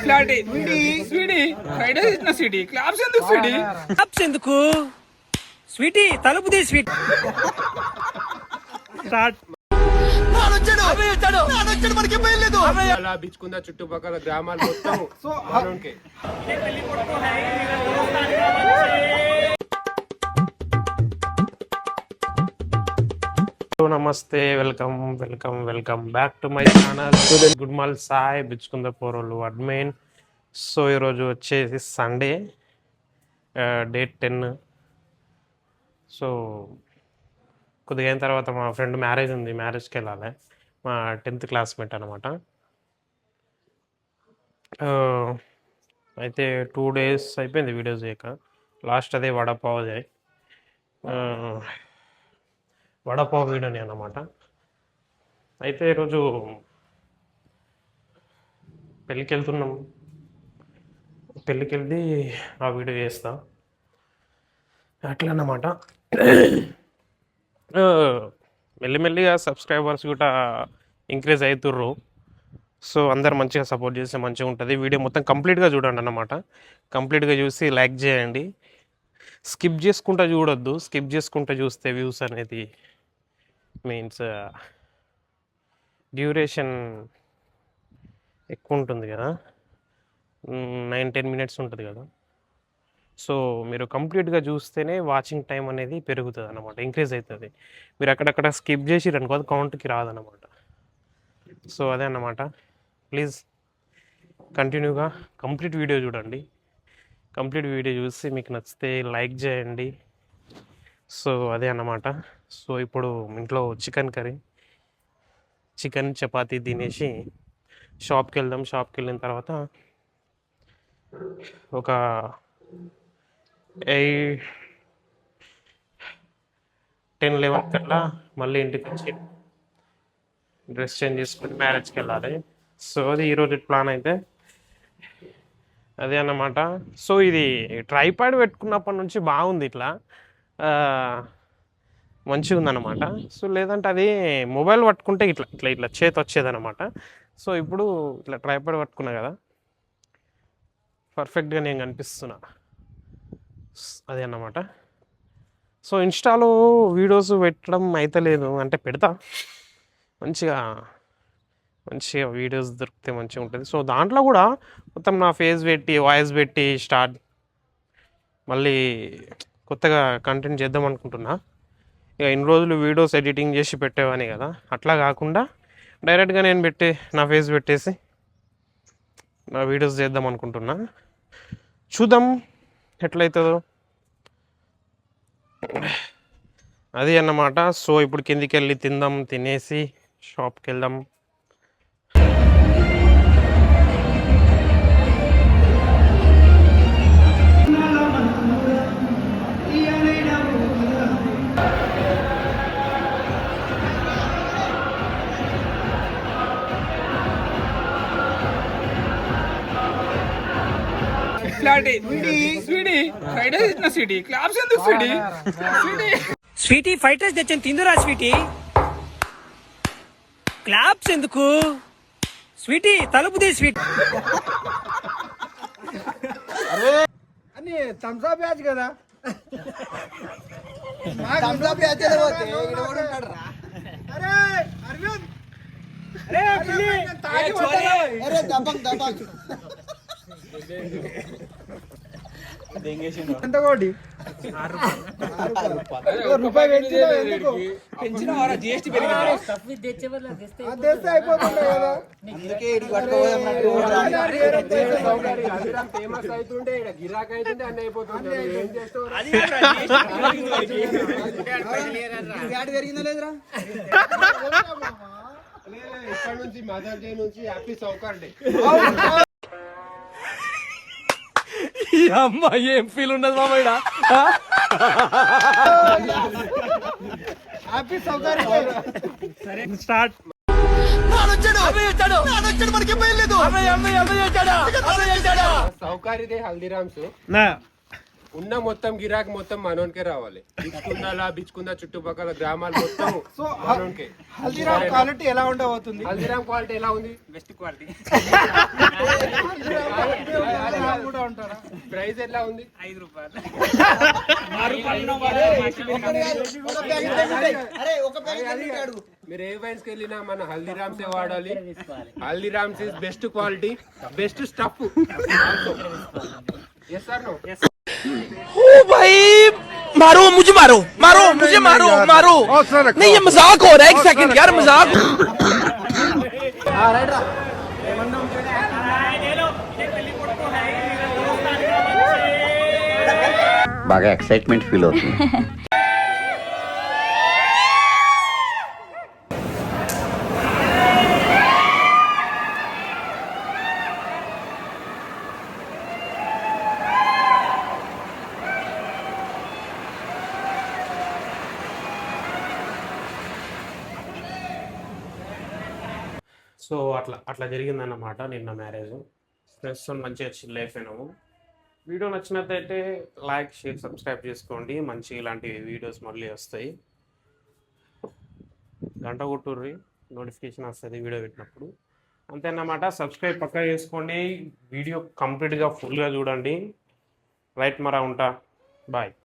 ఫ్లాటీ Sweety fried rice ఇచ్చిన Sweety claps ఎందుకు Sweety claps ఎందుకు స్వీటీ తలుపు తీ స్వీట్ స్టార్ట్ అలా బిచ్చుకుందా చుట్టుపక్కల గ్రామాలు మొత్తం మనోన్కే. నమస్తే, welcome welcome welcome back to my channel good morning Sai Bichkunda పోరోళ్ళు అడ్మైన్. సో ఈరోజు వచ్చేసి సండే, డేట్ 10. సో కొద్దిగా అయిన తర్వాత మా ఫ్రెండ్ మ్యారేజ్ ఉంది, మ్యారేజ్కి వెళ్ళాలి. మా 10th క్లాస్మేట్ అనమాట. అయితే 2 days అయిపోయింది వీడియోస్ చేయక. లాస్ట్ అదే వడపావ్ వీడియోని అన్నమాట. అయితే ఈరోజు పెళ్ళికి వెళ్తున్నాం. పెళ్ళికి వెళ్ళి ఆ వీడియో చేస్తా అట్లా అన్నమాట. మెల్లిమెల్లిగా సబ్స్క్రైబర్స్ కూడా ఇంక్రీజ్ అవుతుర్రు. సో అందరు మంచిగా సపోర్ట్ చేస్తే మంచిగా ఉంటుంది. వీడియో మొత్తం కంప్లీట్గా చూడండి అన్నమాట. కంప్లీట్గా చూసి లైక్ చేయండి. స్కిప్ చేసుకుంటూ చూడొద్దు. స్కిప్ చేసుకుంటూ చూస్తే వ్యూస్ అనేది మీన్స్ డ్యూరేషన్ ఎక్కువ ఉంటుంది కదా, 9-10 minutes ఉంటుంది కదా. సో మీరు కంప్లీట్గా చూస్తేనే వాచింగ్ టైం అనేది పెరుగుతుంది అన్నమాట, ఇంక్రీజ్ అవుతుంది. మీరు అక్కడక్కడ స్కిప్ చేసి అనుకో అది కౌంట్కి రాదన్నమాట. సో అదే అన్నమాట. ప్లీజ్ కంటిన్యూగా కంప్లీట్ వీడియో చూడండి. కంప్లీట్ వీడియో చూసి మీకు నచ్చితే లైక్ చేయండి. సో అదే అన్నమాట. సో ఇప్పుడు ఇంట్లో చికెన్ కర్రీ, చికెన్ చపాతీ తినేసి షాప్కి వెళ్దాం. షాప్కి వెళ్ళిన తర్వాత ఒక 10-11 కల్లా మళ్ళీ ఇంటికి వచ్చి డ్రెస్ చేంజ్ చేసుకుని మ్యారేజ్కి వెళ్ళాలి. సో అది ఈరోజు ప్లాన్ అయితే అదే అన్నమాట. సో ఇది ట్రైపాడ్ పెట్టుకున్నప్పటి నుంచి బాగుంది, ఇట్లా మంచిగా ఉందన్నమాట. సో లేదంటే అది మొబైల్ పట్టుకుంటే ఇట్లా ఇట్లా ఇట్లా చేతి వచ్చేదన్నమాట. సో ఇప్పుడు ఇట్లా ట్రైపాడ్ పట్టుకున్నా కదా, పర్ఫెక్ట్గా నేను కనిపిస్తున్నా. అదే అన్నమాట. సో ఇన్స్టాలో వీడియోస్ పెట్టడం అయితే లేదు, అంటే పెడతా మంచిగా వీడియోస్ దొరికితే మంచిగా ఉంటుంది. సో దాంట్లో కూడా మొత్తం నా ఫేస్ పెట్టి వాయిస్ పెట్టి మళ్ళీ కొత్తగా కంటెంట్ చేద్దాం అనుకుంటున్నా. ఇక ఇన్ని రోజులు వీడియోస్ ఎడిటింగ్ చేసి పెట్టేవాని కదా, అట్లా కాకుండా డైరెక్ట్గా నేను నా ఫేస్ పెట్టేసి నా వీడియోస్ చేద్దాం అనుకుంటున్నా. చూద్దాం ఎట్లయితుందో, అది అన్నమాట. సో ఇప్పుడు కిందికి వెళ్ళి తిందాం, తినేసి షాప్కి వెళ్దాం. ఫ్లాటీ స్వీటీ ఫ్రైడ్ రైస్ ఇచ్చిన స్వీటీ క్లాప్స్ ఎందుకు స్వీటీ స్వీటీ ఫ్రైడ్ రైస్ తెచ్చాను తిందురా స్వీటీ క్లాప్స్ ఎందుకు స్వీటీ తలుపు తీ స్వీట్ అని థమ్స్ అప్ బ్యాచ్ కదా, థమ్స్ అప్ బ్యాచ్ అరే అరవింద్, అరే దబక్ దబక్ ఎంత కోటి రూపాయి పెంచిన జిఎస్టీ పెరిగింది. అయిపోతుండే కదా, అందుకే ఫేమస్ అవుతుండే గిరాక్ అవుతుండే అన్ని అయిపోతుండే. ఏం చేస్తావు? పెరిగిందా లేదురా? ఇప్పటి నుంచి మదర్ డే నుంచి హ్యాపీ సౌకర్ డే. అమ్మా ఏం ఫీల్ ఉండదు మామయ్య. హ్యాపీ సౌకర్యం స్టార్ట్. సౌకర్యదే హల్దీరామ్స్ ఉన్న మొత్తం గిరాక్ మొత్తం మనోన్కే రావాలి. బిచ్చుకుందా చుట్టుపక్కల గ్రామాలు మొత్తం మనోన్కే. హల్దీరామ్ క్వాలిటీ ఎలా ఉండబోతుంది? హల్దీరామ్ క్వాలిటీ ఎలా ఉంది? Best quality. ప్రైస్ ఎట్లా ఉంది? 5 రూపాయలు. మీరు ఏ వైన్స్ కి వెళ్ళినా మన హల్దీరామ్స్ వాడాలి. Haldiram's is best quality, best stuff. Yes sir no? ओ भाई मारो मुझे मारो मारो मुझे मारो मारो नहीं ये मजाक हो रहा है एक सेकंड यार मजाक బాగా ఎక్సైట్మెంట్ ఫీల్ అవుతుంది. సో అట్లా జరిగిందన్నమాట నిన్న మ్యారేజ్. ఫ్రెండ్స్తో మంచిగా చిల్ అయిపోయినాము. వీడియో నచ్చినట్టయితే లైక్, షేర్, సబ్స్క్రైబ్ చేసుకోండి. మంచి ఇలాంటి వీడియోస్ మళ్ళీ వస్తాయి. గంట కొట్టుర్రి, నోటిఫికేషన్ వస్తుంది వీడియో పెట్టినప్పుడు. అంతేనమాట. సబ్స్క్రైబ్ పక్కా చేసుకోండి. వీడియో కంప్లీట్గా ఫుల్గా చూడండి. రైట్ మరా ఉంటా. బాయ్.